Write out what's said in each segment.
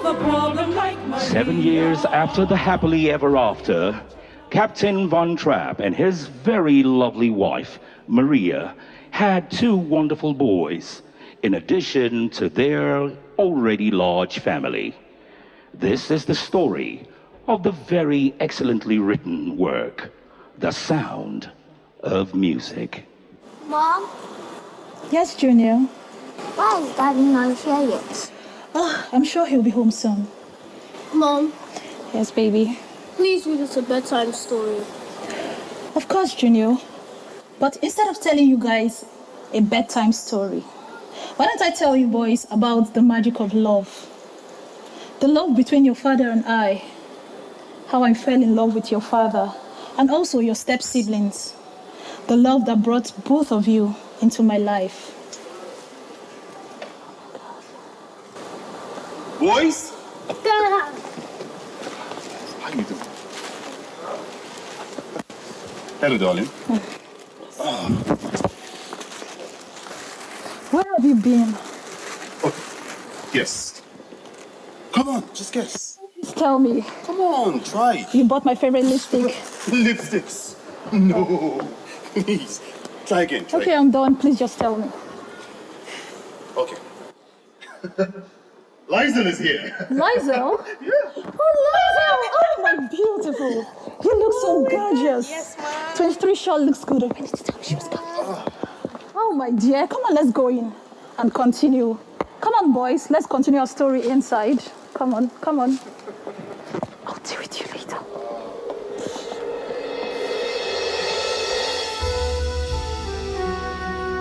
a problem like money. 7 years after the happily ever after, Captain Von Trapp and his very lovely wife, Maria, had 2 wonderful boys, in addition to their already large family. This is the story of the very excellently written work, The Sound of Music. Mom, Yes, Junior. why is Daddy not here yet? Oh, I'm sure he'll be home soon. Mom, Yes, baby. please read us a bedtime story. Of course, Junior. But instead of telling you guys a bedtime story, why don't I tell you boys about the magic of love? The love between your father and I. How I fell in love with your father and also your step-siblings. The love that brought both of you into my life. Boys, Dad! how you doing? Hello, darling. Where have you been? Oh, guess. Come on, just guess. Just tell me. Come on, try. You bought my favorite lipstick. Lipsticks. No, please. Try again. Try Okay, I'm done. Please just tell me. Okay. Lizel is here. Lizel? Yeah. Oh, Lizel! Oh, my beautiful. You look so gorgeous. Yes, Mom. 23 sure looks good. I need to tell me she was coming. Oh, my dear. Come on, let's go in and continue. Come on, boys. Let's continue our story inside. Come on, come on. I'll deal with you later.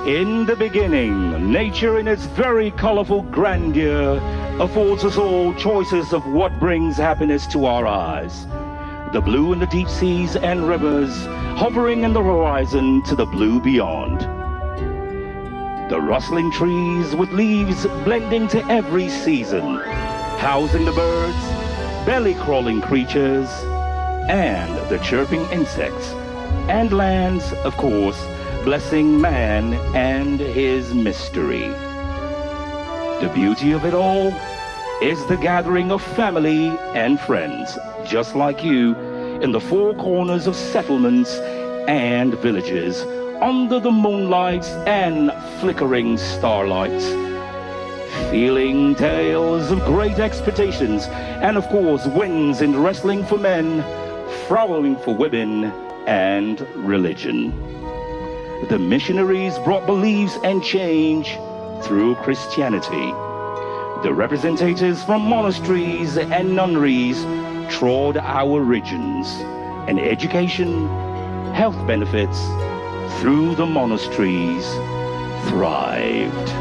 In the beginning, nature in its very colorful grandeur affords us all choices of what brings happiness to our eyes. The blue in the deep seas and rivers, hovering in the horizon to the blue beyond. The rustling trees with leaves blending to every season, housing the birds, belly-crawling creatures, and the chirping insects, and lands, of course, blessing man and his mystery. The beauty of it all is the gathering of family and friends, just like you, in the 4 corners of settlements and villages, under the moonlights and flickering starlights, feeling tales of great expectations, and of course wins in wrestling for men, frowning for women, and religion. The missionaries brought beliefs and change through Christianity. The representatives from monasteries and nunneries trod our regions, and education, health benefits through the monasteries thrived.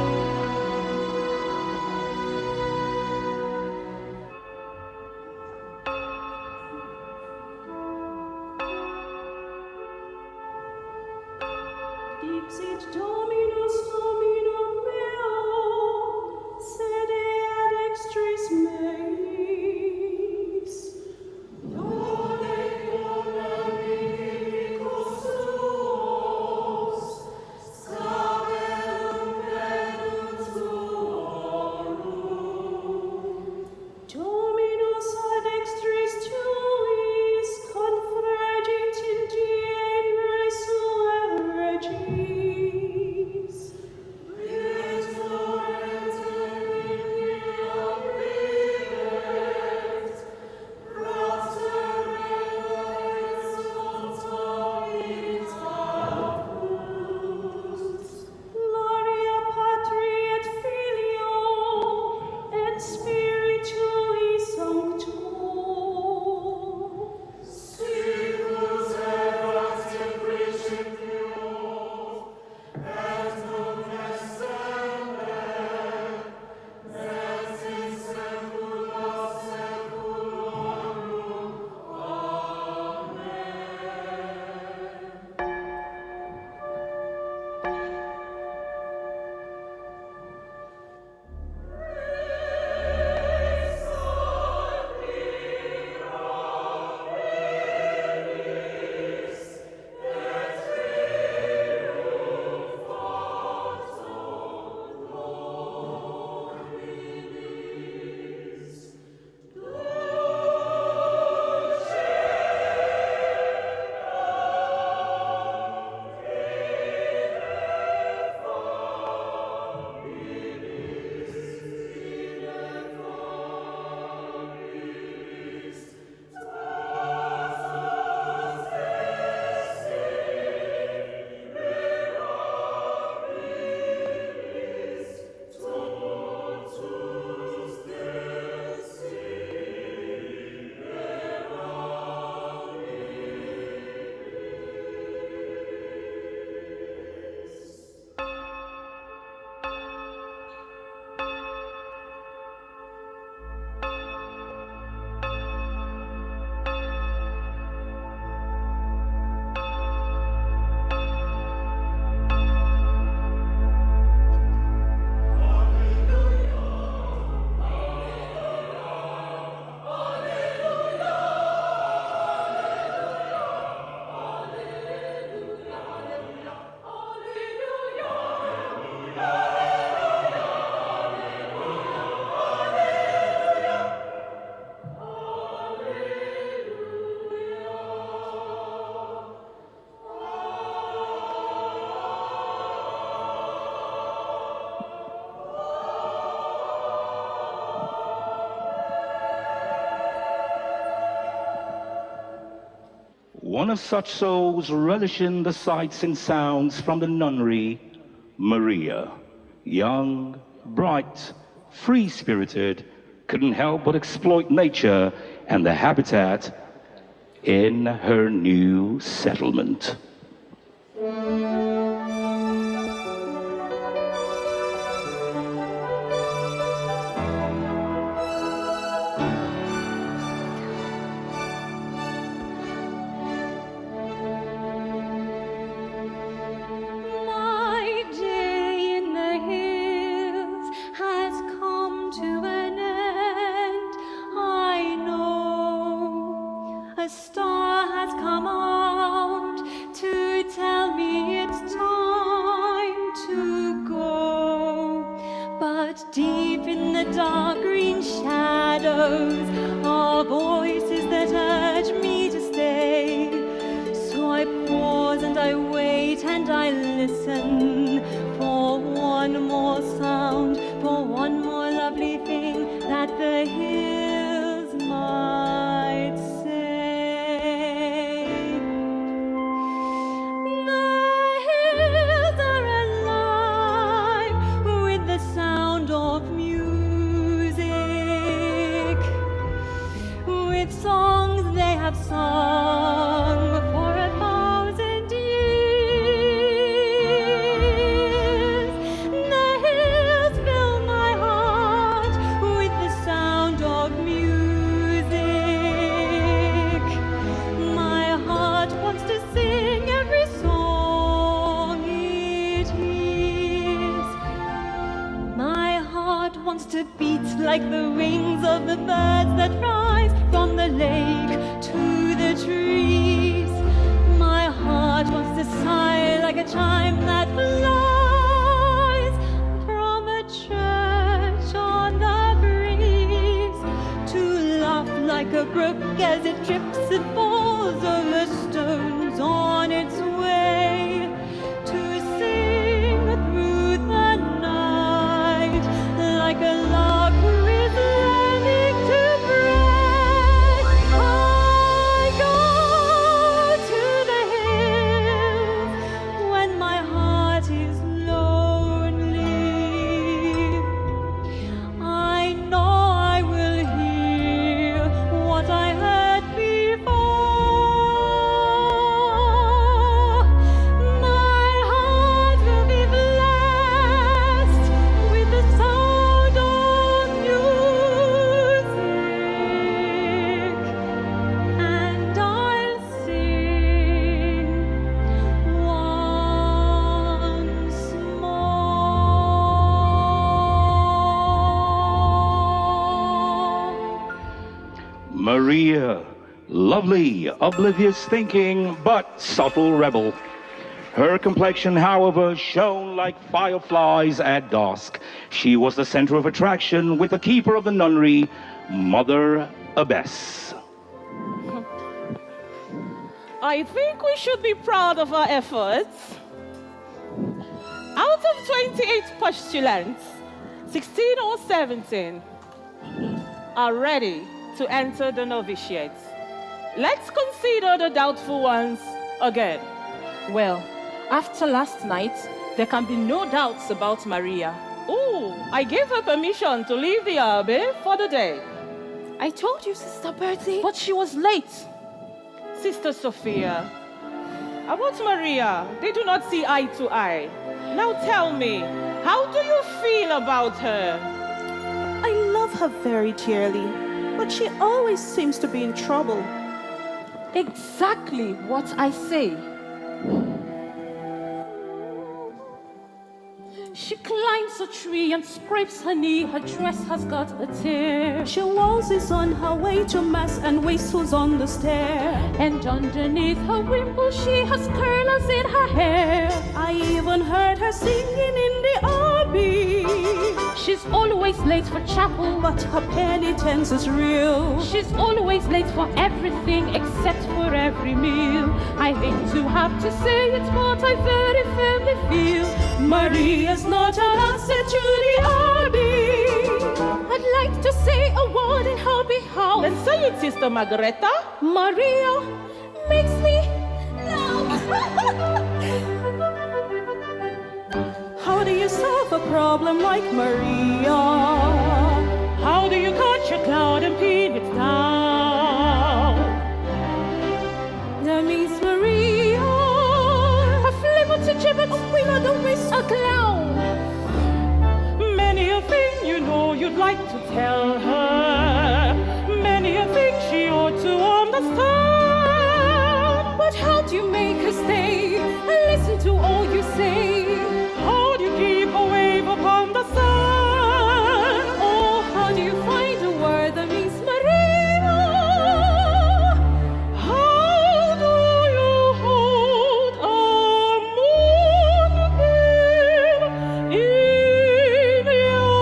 Dixit Dominus Dominum meo, sede ad extris meis. Done coram tuos, scabellum One of such souls relishing the sights and sounds from the nunnery, Maria, young, bright, free-spirited, couldn't help but exploit nature and the habitat in her new settlement. My day in the hills has come to an end. I know a star has come out to tell me it's time to go. But deep in the dark green shadows are voices that urge me to stay. So I pause and I wait and I listen for one more sound, for one more lovely thing that the hills might say. The hills are alive with the sound of music, with songs they have sung for 1,000 years. The hills fill my heart with the sound of music. My heart wants to sing every song it hears. My heart wants to beat like the wings of the birds that rise from the lake to the trees. My heart wants to sigh like a chime that flies from a church on the breeze, to laugh like a brook as it trips and falls over stones on its way, to sing through the night like a lark who is learning to break. I go to the hills when my heart is lonely. I know I will hear what I heard before. My heart will be blessed with the sound of music, and I'll sing once more. Maria, lovely, oblivious thinking, but subtle rebel. Her complexion, however, shone like fireflies at dusk. She was the center of attraction with the keeper of the nunnery, Mother Abbess. I think we should be proud of our efforts. Out of 28 postulants, 16 or 17 are ready to enter the novitiate. Let's consider the doubtful ones again. Well, after last night, there can be no doubts about Maria. Ooh, I gave her permission to leave the abbey for the day. I told you, Sister Bertie. But she was late. Sister Sophia, about Maria, they do not see eye to eye. Now tell me, how do you feel about her? I love her very dearly, but she always seems to be in trouble. Exactly what I say. She climbs a tree and scrapes her knee. Her dress has got a tear. She waltzes on her way to mass and whistles on the stair. And underneath her wimple she has curlers in her hair. I even heard her singing in the abbey. She's always late for chapel, But her penitence is real. she's always late for everything except for every meal. I hate to have to say it, but I very firmly feel Maria's not an answer to the abbey. I'd like to say a word in her behalf. Then say it, Sister Margareta. Maria makes me How do you solve a problem like Maria? How do you catch a cloud and pin it down? That means Maria. A flipper to gibbet, A winner, the risk, a clown. many a thing you know you'd like to tell her. Many a thing she ought to understand. But how do you make her stay and listen to all you say? How do you keep a wave upon the sun? Oh, how do you find a word that means Maria? How do you hold a moonbeam in your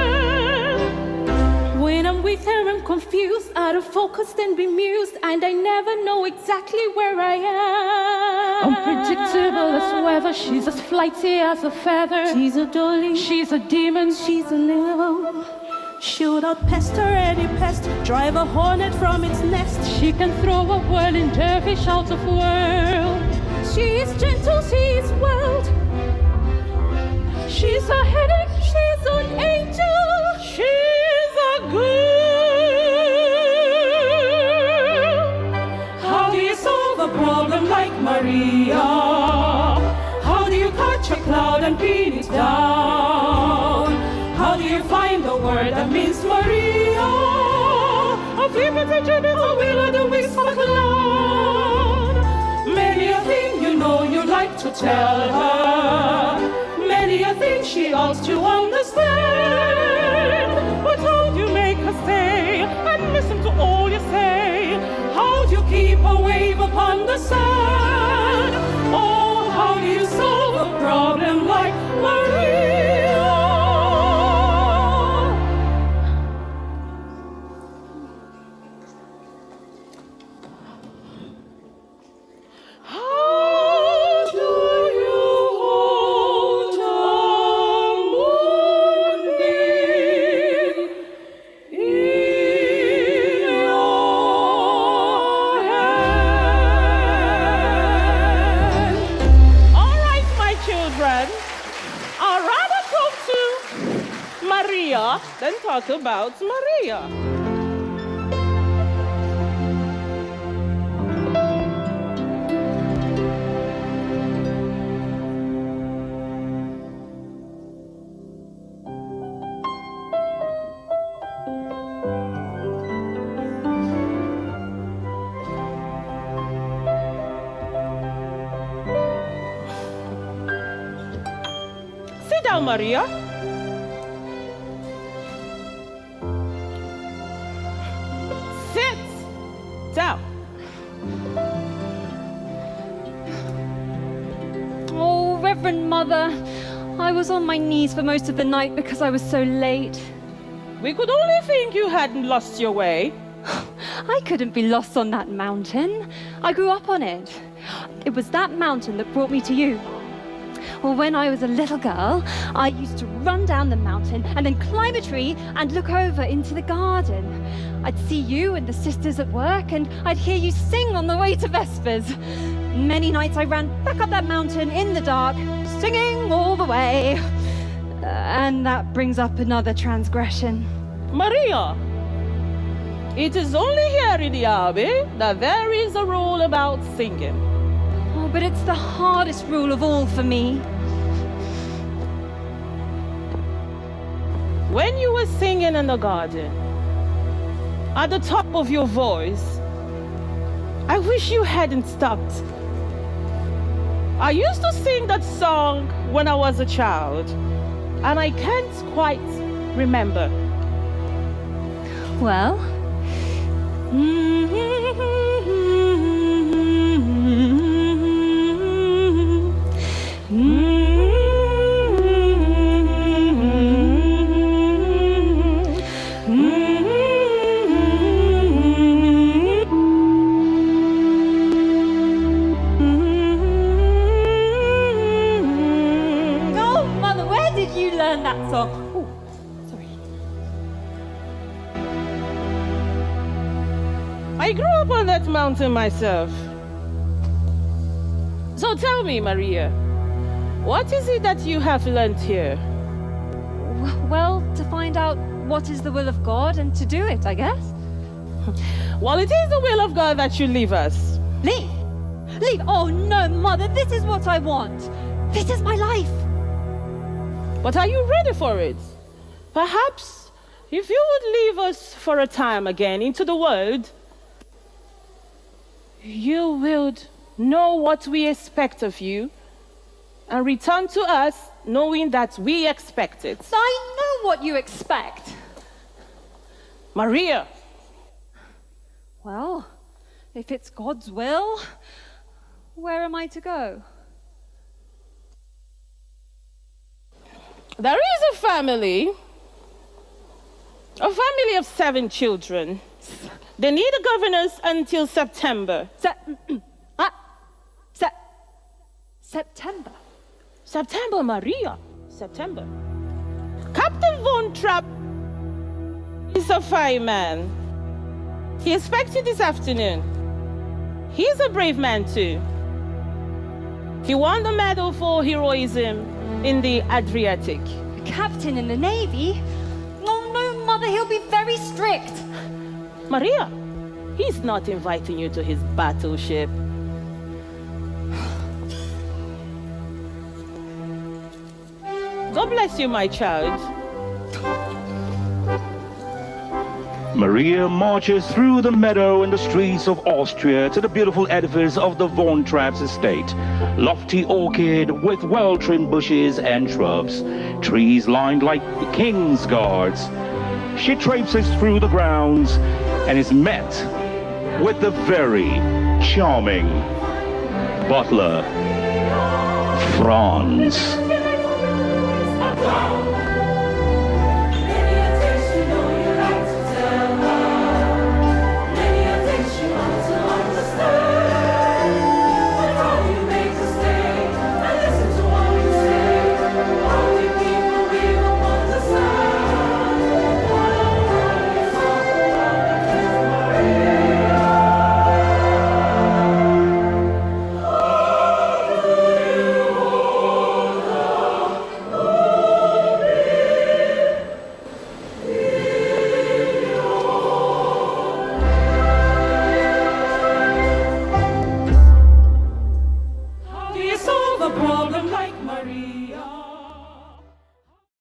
hand? When I'm with her, I'm confused, out of focus and bemused, and I never know exactly where I am. Unpredictable as weather, she's as flighty as a feather. She's a dolly, She's a demon. she's a little. Shoot out pest or any pest, drive a hornet from its nest. She can throw a whirling dervish out of world. She is gentle, she is wild. She's a headache. She's an angel. She's a girl. How do you solve a problem like Maria? How do you catch a cloud and pin it down? How do you find the word that means Maria? A flipper to gibbet, A will o' the wisp, a clown. Many a thing you know you'd like to tell her. Many a thing she ought to understand. but how do you make her stay and listen to all you say? How do you keep a wave upon the sun? Oh, how do you solve a problem like Maria? How do you hold a moonbeam in your hand? All right, my children. I'd rather talk to Maria than talk about Maria. Sit down, Maria. Sit down. Oh, Reverend Mother, I was on my knees for most of the night because I was so late. We could only think you hadn't lost your way. I couldn't be lost on that mountain. I grew up on it. It was that mountain that brought me to you. Well, when I was a little girl, I used to run down the mountain and then climb a tree and look over into the garden. I'd see you and the sisters at work, and I'd hear you sing on the way to Vespers. Many nights I ran back up that mountain in the dark, singing all the way. And that brings up another transgression. Maria, it is only here in the Abbey that there is a rule about singing. Oh, but it's the hardest rule of all for me. When you were singing in the garden, at the top of your voice, I wish you hadn't stopped. I used to sing that song when I was a child, and I can't quite remember. Well, oh, Mother, where did you learn that song? Oh, sorry. I grew up on that mountain myself. So tell me, Maria, what is it that you have learned here? Well, to find out what is the will of God and to do it, I guess. Well, it is the will of God that you leave us. Leave? Leave? Oh no, Mother, this is what I want. This is my life. But are you ready for it? Perhaps if you would leave us for a time again into the world, you will know what we expect of you and return to us knowing that we expect it. I know what you expect. Maria. Well, if it's God's will, where am I to go? There is a family of 7 children. They need a governess until September. September? September, Maria. September. Captain Von Trapp is a fine man. He expects you this afternoon. He's a brave man too. He won the medal for heroism in the Adriatic. A captain in the Navy? Oh no, Mother, he'll be very strict. Maria, he's not inviting you to his battleship. God bless you, my child. Maria marches through the meadow and the streets of Austria to the beautiful edifice of the Von Trapp's estate. Lofty orchid with well-trimmed bushes and shrubs, trees lined like the king's guards. She traipses through the grounds and is met with the very charming butler, Franz.